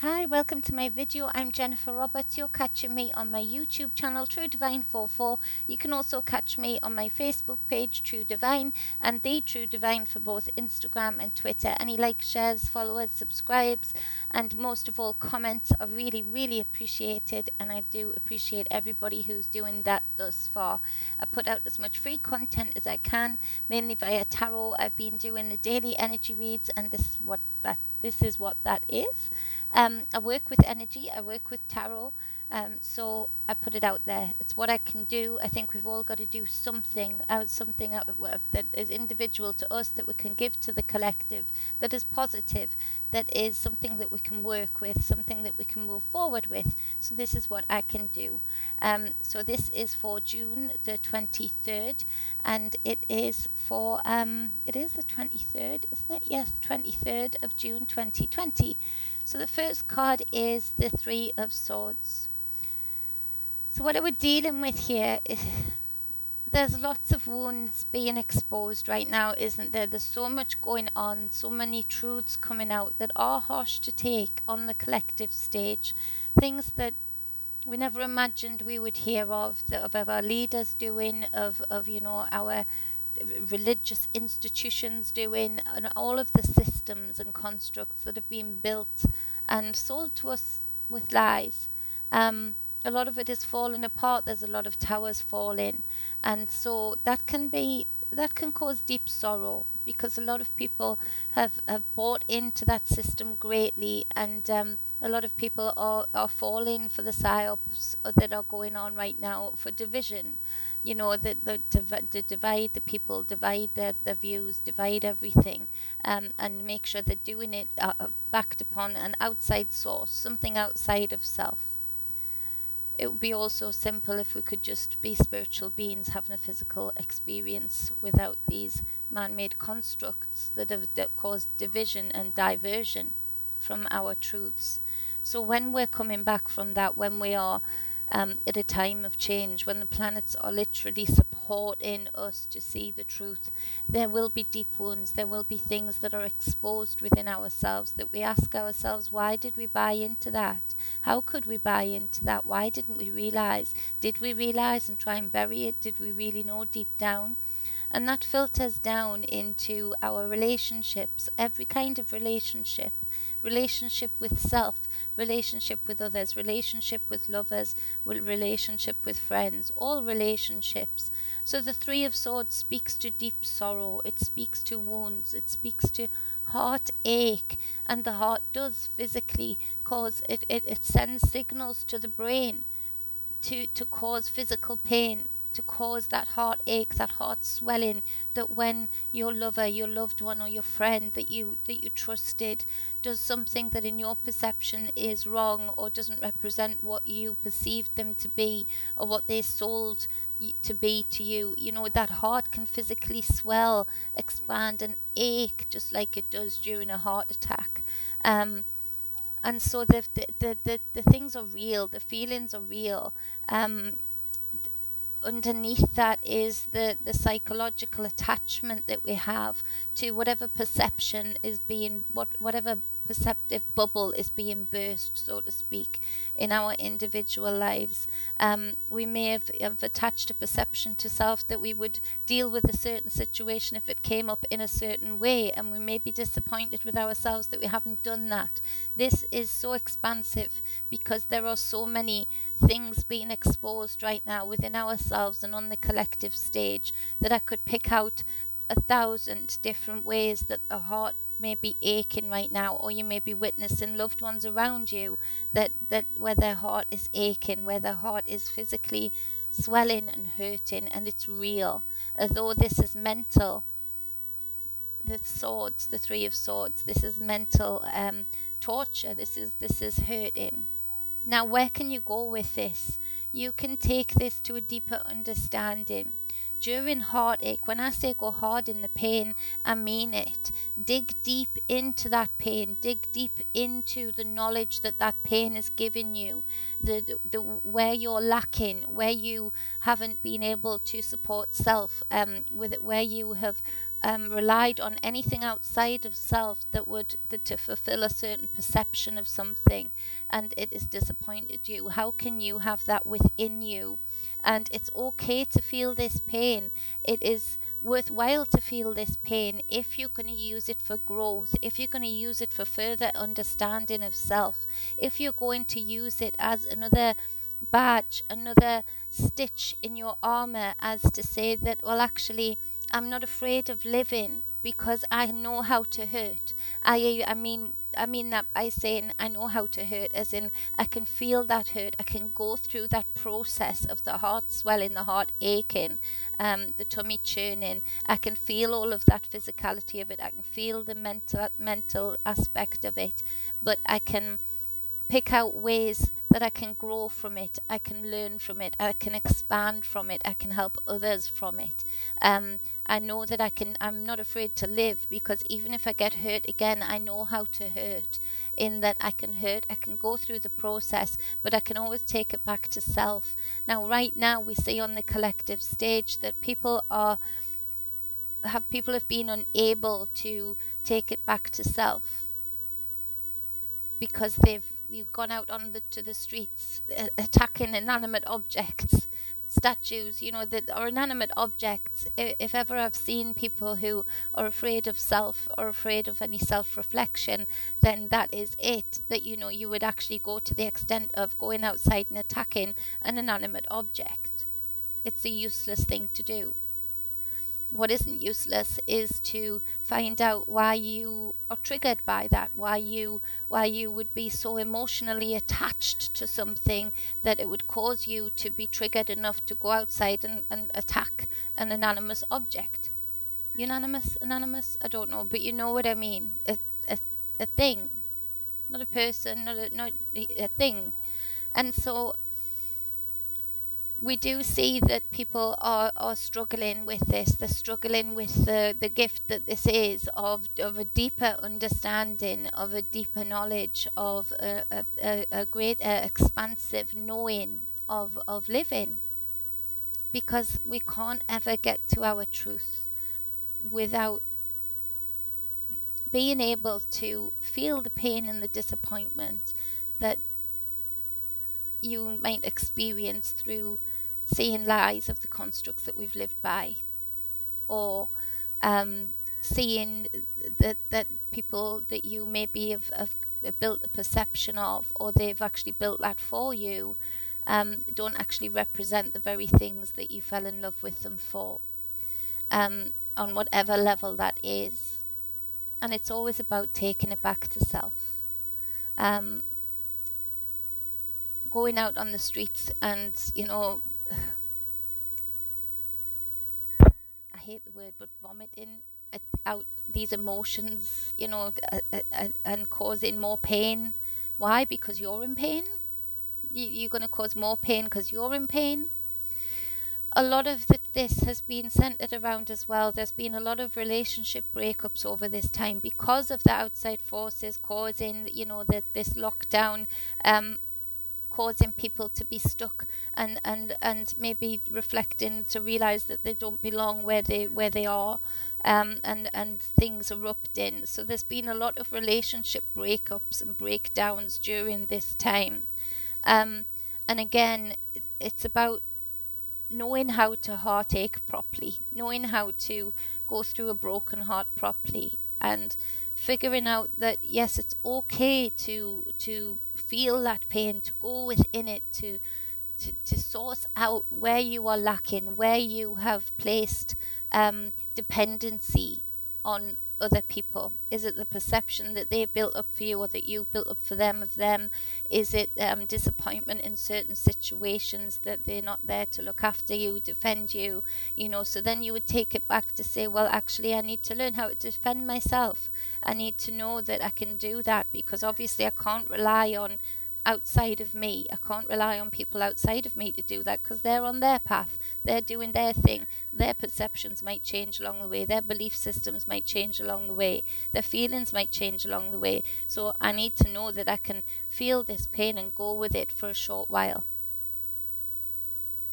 Hi, welcome to my video. I'm Jennifer Roberts. You're catching me on my YouTube channel, True Divine 44. You can also catch me on my Facebook page, True Divine, and The True Divine for both Instagram and Twitter. Any likes, shares, followers, subscribes, and most of all, comments are really, really appreciated. And I do appreciate everybody who's doing that thus far. I put out as much free content as I can, mainly via tarot. I've been doing the daily energy reads, and this is what that is. I work with energy, I work with tarot, so I put it out there. It's what I can do. I think we've all got to do something out that is individual to us, that we can give to the collective, that is positive, that is something that we can work with, something that we can move forward with. So this is what I can do. So this is for June the 23rd, and it is for it is the 23rd, isn't it? Yes, 23rd of June 2020. So the first card is the Three of Swords. So what we're dealing with here is there's lots of wounds being exposed right now, isn't there? There's so much going on, so many truths coming out that are harsh to take on the collective stage. Things that we never imagined we would hear of our leaders doing, of our religious institutions doing, and all of the systems and constructs that have been built and sold to us with lies. A lot of it is falling apart. There's a lot of towers falling, and so that can cause deep sorrow, because a lot of people have bought into that system greatly, and a lot of people are falling for the psyops that are going on right now for division. Divide the people, divide their views, divide everything, and make sure they're doing it backed upon an outside source, something outside of self. It would be also simple if we could just be spiritual beings having a physical experience without these man-made constructs that cause division and diversion from our truths. So when we're coming back from that, when we are at a time of change, when the planets are literally supporting us to see the truth, there will be deep wounds. There will be things that are exposed within ourselves that we ask ourselves, why did we buy into that? How could we buy into that? Why didn't we realize? Did we realize and try and bury it? Did we really know deep down? And that filters down into our relationships, every kind of relationship with self, relationship with others, relationship with lovers, relationship with friends, all relationships. So the Three of Swords speaks to deep sorrow, it speaks to wounds, it speaks to heartache, and the heart does physically cause it sends signals to the brain to cause physical pain, to cause that heartache, that heart swelling, that when your lover, your loved one, or your friend that you trusted does something that in your perception is wrong or doesn't represent what you perceived them to be or what they sold to be to you, that heart can physically swell, expand, and ache just like it does during a heart attack. And so the things are real, the feelings are real. Underneath that is the psychological attachment that we have to whatever perception is being, whatever perceptive bubble is being burst, so to speak, in our individual lives. We may have attached a perception to self that we would deal with a certain situation if it came up in a certain way, and we may be disappointed with ourselves that we haven't done that. This is so expansive because there are so many things being exposed right now within ourselves and on the collective stage that I could pick out 1,000 different ways that the heart may be aching right now, or you may be witnessing loved ones around you that where their heart is aching, where their heart is physically swelling and hurting, and it's real. Although this is mental, the swords, the Three of Swords, this is mental torture, this is hurting. Now, where can you go with this? You can take this to a deeper understanding. During heartache, when I say go hard in the pain, I mean it. Dig deep into that pain. Dig deep into the knowledge that that pain is giving you. Where you're lacking, where you haven't been able to support self, with it, where you have relied on anything outside of self to fulfill a certain perception of something, and it has disappointed you. How can you have that within you? And it's okay to feel this pain. It is worthwhile to feel this pain if you're going to use it for growth, if you're going to use it for further understanding of self, if you're going to use it as another badge, another stitch in your armor, as to say that, well, actually, I'm not afraid of living because I know how to hurt. I mean that by saying I know how to hurt, as in I can feel that hurt. I can go through that process of the heart swelling, the heart aching, the tummy churning. I can feel all of that physicality of it. I can feel the mental aspect of it, but I can pick out ways that I can grow from it, I can learn from it, I can expand from it, I can help others from it. I know that I'm not afraid to live, because even if I get hurt again, I know how to hurt, in that I can hurt, I can go through the process, but I can always take it back to self. Now, right now, we see on the collective stage that people have been unable to take it back to self, because you've gone out to the streets attacking inanimate objects, statues, that are inanimate objects. If ever I've seen people who are afraid of self or afraid of any self-reflection, then that is it, that you would actually go to the extent of going outside and attacking an inanimate object. It's a useless thing to do. What isn't useless is to find out why you are triggered by that, why you would be so emotionally attached to something that it would cause you to be triggered enough to go outside and attack an inanimate object. Anonymous, I don't know, but you know what I mean. A thing, not a person, not a thing. And so we do see that people are struggling with this. They're struggling with the gift that this is of a deeper understanding, of a deeper knowledge, of a greater expansive knowing of living. Because we can't ever get to our truth without being able to feel the pain and the disappointment that you might experience through seeing lies of the constructs that we've lived by, or seeing that people that you maybe have built a perception of, or they've actually built that for you, don't actually represent the very things that you fell in love with them for, on whatever level that is. And it's always about taking it back to self. Going out on the streets and, I hate the word, but vomiting out these emotions, and causing more pain. Why? Because you're in pain? You're going to cause more pain because you're in pain? A lot of this has been centered around as well. There's been a lot of relationship breakups over this time because of the outside forces causing, this lockdown, causing people to be stuck and maybe reflecting to realize that they don't belong where they are, and things erupting. So there's been a lot of relationship breakups and breakdowns during this time, and again, it's about knowing how to heartache properly, knowing how to go through a broken heart properly, and figuring out that yes, it's okay to feel that pain, to go within it, to source out where you are lacking, where you have placed dependency on other people. Is it the perception that they built up for you, or that you built up for them of them? Is it disappointment in certain situations that they're not there to look after you, defend you? So then you would take it back to say, well, actually, I need to learn how to defend myself. I need to know that I can do that, because obviously I can't rely on outside of me. I can't rely on people outside of me to do that, because they're on their path, they're doing their thing. Their perceptions might change along the way, their belief systems might change along the way, their feelings might change along the way. So I need to know that I can feel this pain and go with it for a short while,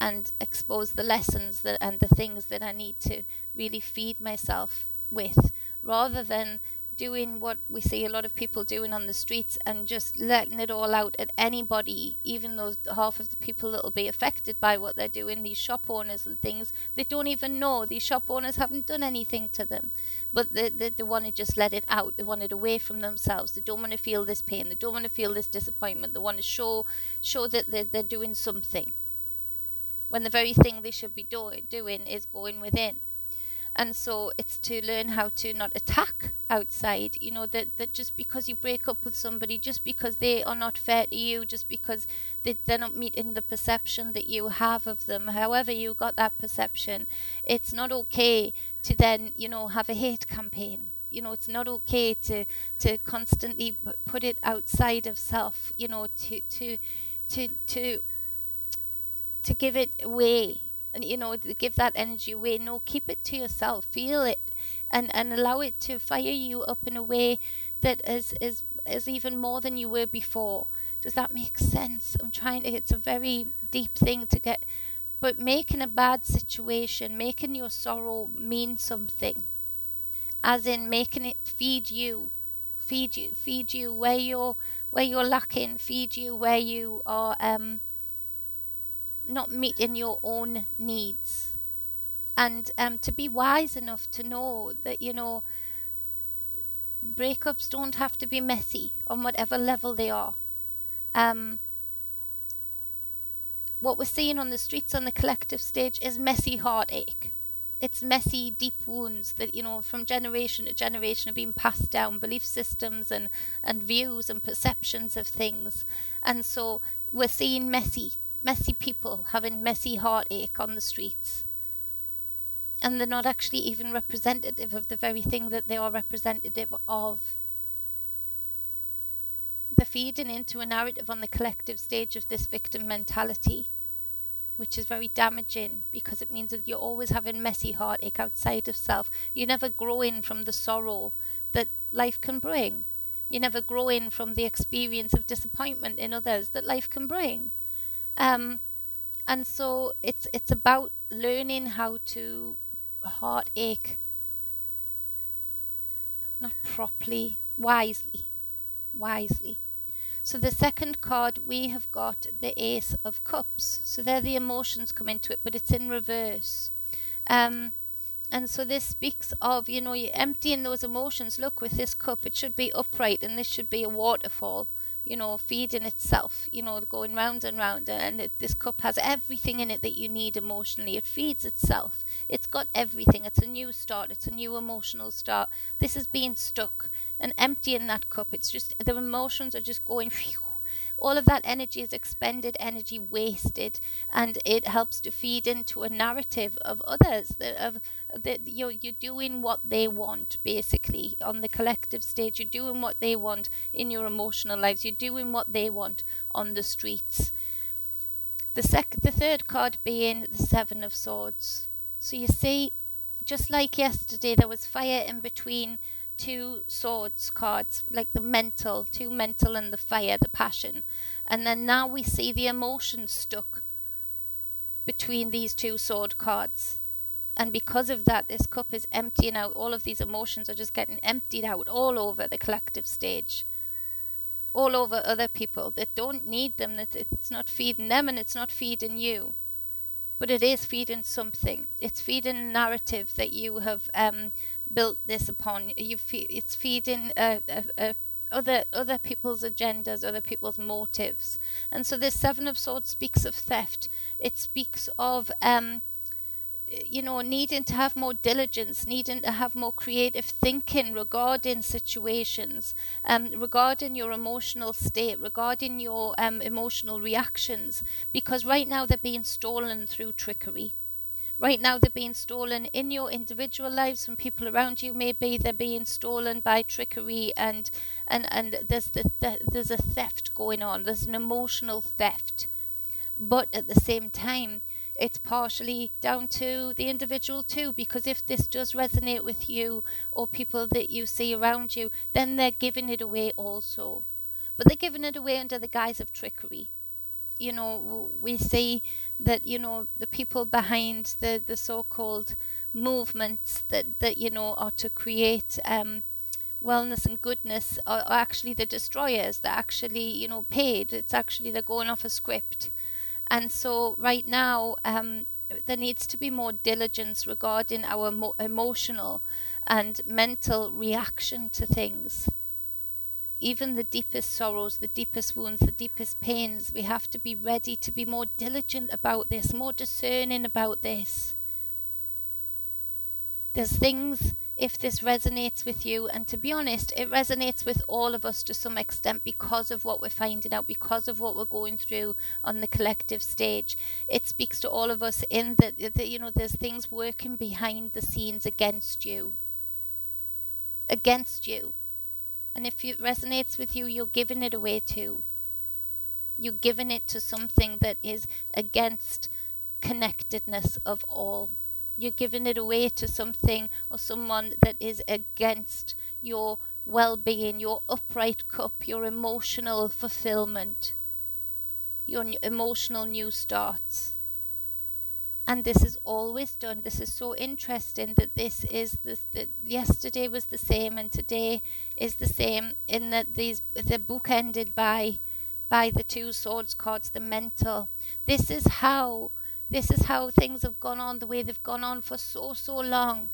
and expose the lessons and the things that I need to really feed myself with, rather than doing what we see a lot of people doing on the streets and just letting it all out at anybody, even though half of the people that will be affected by what they're doing, these shop owners and things, they don't even know. These shop owners haven't done anything to them, but they want to just let it out. They want it away from themselves. They don't want to feel this pain. They don't want to feel this disappointment. They want to show that they're doing something, when the very thing they should be doing is going within. And so it's to learn how to not attack outside, that just because you break up with somebody, just because they are not fair to you, just because they're not meeting the perception that you have of them, however you got that perception, it's not okay to then, have a hate campaign. It's not okay to constantly put it outside of self, to give it away, and give that energy away. No, keep it to yourself, feel it, and allow it to fire you up in a way that is even more than you were before. Does that make sense? It's a very deep thing to get, but making a bad situation, making your sorrow mean something, as in making it feed you where you're lacking, feed you where you are not meeting your own needs, and to be wise enough to know that breakups don't have to be messy on whatever level they are. What we're seeing on the streets on the collective stage is messy heartache. It's messy, deep wounds that from generation to generation have been passed down, belief systems and views and perceptions of things. And so we're seeing messy people having messy heartache on the streets, and they're not actually even representative of the very thing that they are representative of. They're feeding into a narrative on the collective stage of this victim mentality, which is very damaging, because it means that you're always having messy heartache outside of self. You're never growing from the sorrow that life can bring. You're never growing from the experience of disappointment in others that life can bring. And so it's about learning how to heartache, not properly, wisely. So the second card, we have got the Ace of Cups. So there the emotions come into it, but it's in reverse. And so this speaks of, you're emptying those emotions. Look, with this cup, it should be upright, and this should be a waterfall, feeding itself, going round and round. And this cup has everything in it that you need emotionally. It feeds itself. It's got everything. It's a new start. It's a new emotional start. This is being stuck and emptying that cup. It's just, the emotions are just going, phew. All of that energy is expended energy, wasted, and it helps to feed into a narrative of others, that you're doing what they want. Basically, on the collective stage, you're doing what they want in your emotional lives. You're doing what they want on the streets. The third card being the Seven of Swords. So you see, just like yesterday, there was fire in between two swords cards, like two mental and the fire, the passion. And then now we see the emotion stuck between these two sword cards. And because of that, this cup is emptying out. All of these emotions are just getting emptied out all over the collective stage, all over other people that don't need them, that it's not feeding them and it's not feeding you. But it is feeding something. It's feeding a narrative that you have built this upon. It's feeding other people's agendas, other people's motives. And so this Seven of Swords speaks of theft. It speaks of needing to have more diligence, needing to have more creative thinking regarding situations, regarding your emotional state, regarding your emotional reactions, because right now they're being stolen through trickery. Right now they're being stolen in your individual lives from people around you. Maybe they're being stolen by trickery, and there's a theft going on. There's an emotional theft. But at the same time, it's partially down to the individual too, because if this does resonate with you or people that you see around you, then they're giving it away also. But they're giving it away under the guise of trickery. you know, we see that, you know, the people behind the so-called movements that you know are to create wellness and goodness are actually the destroyers. They're actually, you know, paid. It's actually, they're going off a script. And so right now, there needs to be more diligence regarding our emotional and mental reaction to things. Even the deepest sorrows, the deepest wounds, the deepest pains, we have to be ready to be more diligent about this, more discerning about this. There's things, if this resonates with you, and to be honest, it resonates with all of us to some extent because of what we're finding out, because of what we're going through on the collective stage. It speaks to all of us in that, you know, there's things working behind the scenes against you. Against you. And if it resonates with you, you're giving it away too. You're giving it to something that is against connectedness of all. You're giving it away to something or someone that is against your well-being, your upright cup, your emotional fulfillment, your emotional new starts. And this is always done. This is so interesting that this is this, that yesterday was the same and today is the same, in that the book ended by the two swords cards, the mental. This is how things have gone on the way they've gone on for so long,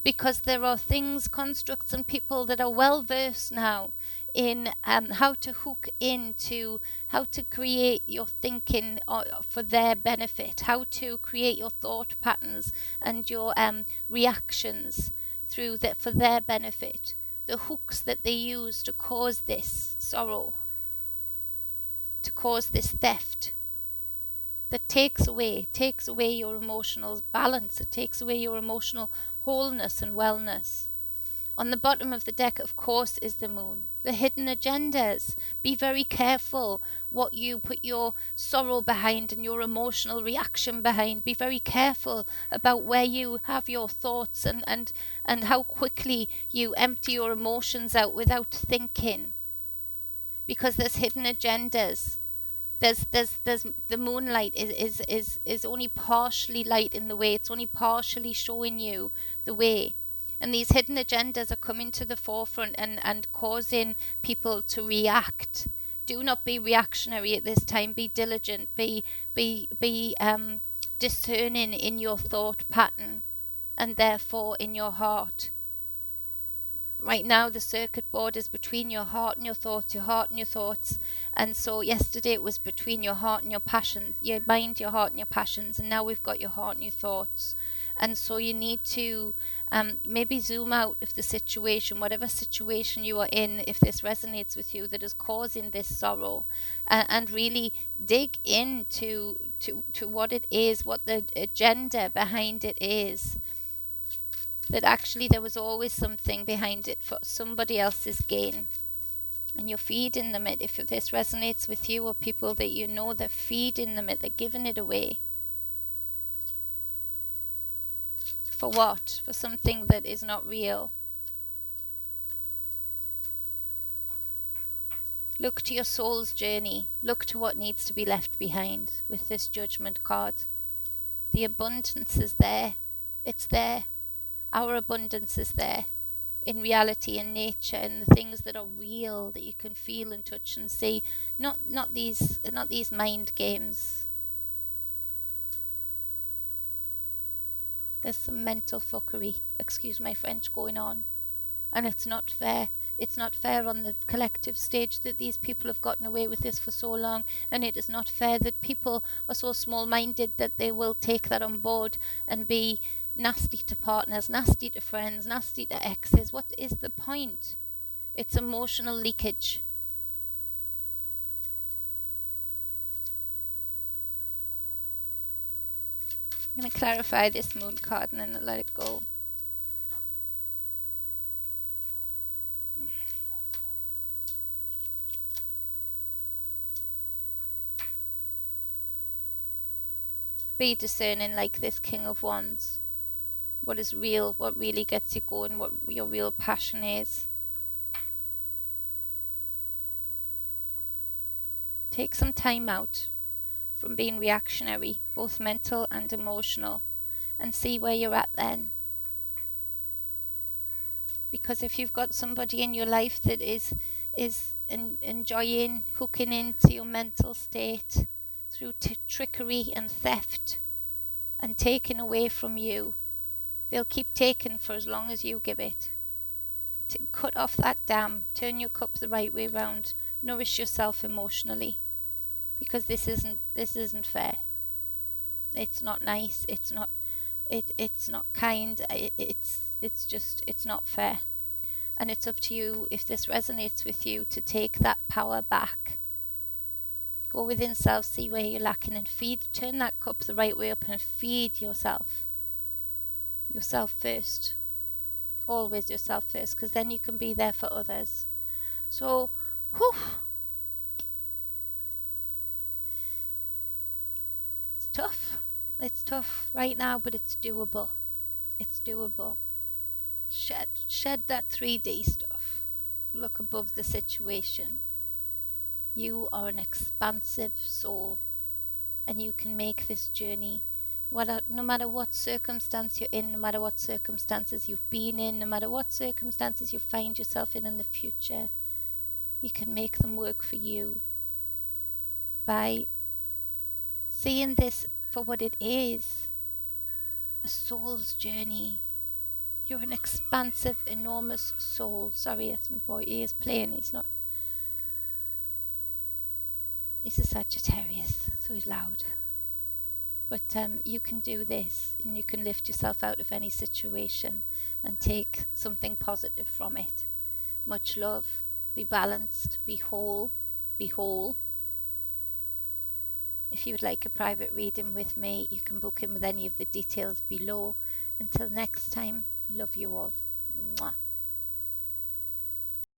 because there are things, constructs, and people that are well versed now in how to hook into, how to create your thinking for their benefit, how to create your thought patterns and your reactions through that for their benefit. The hooks that they use to cause this sorrow, to cause this theft, that takes away your emotional balance. It takes away your emotional wholeness and wellness. On the bottom of the deck, of course, is the moon. The hidden agendas. Be very careful what you put your sorrow behind and your emotional reaction behind. Be very careful about where you have your thoughts and how quickly you empty your emotions out without thinking. Because there's hidden agendas. There's the moonlight is only partially lighting the way. It's only partially showing you the way. And these hidden agendas are coming to the forefront and causing people to react. Do not be reactionary at this time. Be diligent. Be discerning in your thought pattern and therefore in your heart. Right now, the circuit board is between your heart and your thoughts, your heart and your thoughts. And so yesterday it was between your heart and your passions, your mind, your heart and your passions. And now we've got your heart and your thoughts. And so you need to maybe zoom out of the situation, whatever situation you are in, if this resonates with you, that is causing this sorrow, and really dig into to what it is, what the agenda behind it is. That actually there was always something behind it for somebody else's gain. And you're feeding them it. If this resonates with you or people that you know, they're feeding them it, they're giving it away. For what? For something that is not real. Look to your soul's journey. Look to what needs to be left behind with this judgment card. The abundance is there. It's there. Our abundance is there in reality and nature, and the things that are real that you can feel and touch and see. Not these mind games. There's some mental fuckery, excuse my French, going on, and it's not fair. It's not fair on the collective stage that these people have gotten away with this for so long, and it is not fair that people are so small-minded that they will take that on board and be nasty to partners, nasty to friends, nasty to exes. What is the point? It's emotional leakage. I'm going to clarify this moon card and then let it go. Be discerning like this King of Wands. What is real, what really gets you going, what your real passion is. Take some time out from being reactionary, both mental and emotional, and see where you're at then. Because if you've got somebody in your life that is enjoying hooking into your mental state through trickery and theft and taking away from you, they'll keep taking for as long as you give it. To cut off that dam, turn your cup the right way round, nourish yourself emotionally, because this isn't fair. It's not nice. It's not kind. It's not fair. And it's up to you, if this resonates with you, to take that power back. Go within self, see where you're lacking, and turn that cup the right way up and feed yourself. Yourself first. Always yourself first, because then you can be there for others. So, whew, it's tough. It's tough right now, but it's doable. It's doable. Shed that 3D stuff. Look above the situation. You are an expansive soul, and you can make this journey no matter what circumstance you're in, no matter what circumstances you've been in, no matter what circumstances you find yourself in the future. You can make them work for you by seeing this for what it is, a soul's journey. You're an expansive, enormous soul. Sorry, that's my boy. He is playing. He's a Sagittarius, so he's loud. But you can do this, and you can lift yourself out of any situation and take something positive from it. Much love. Be balanced. Be whole. Be whole. If you would like a private reading with me, you can book in with any of the details below. Until next time, love you all. Mwah.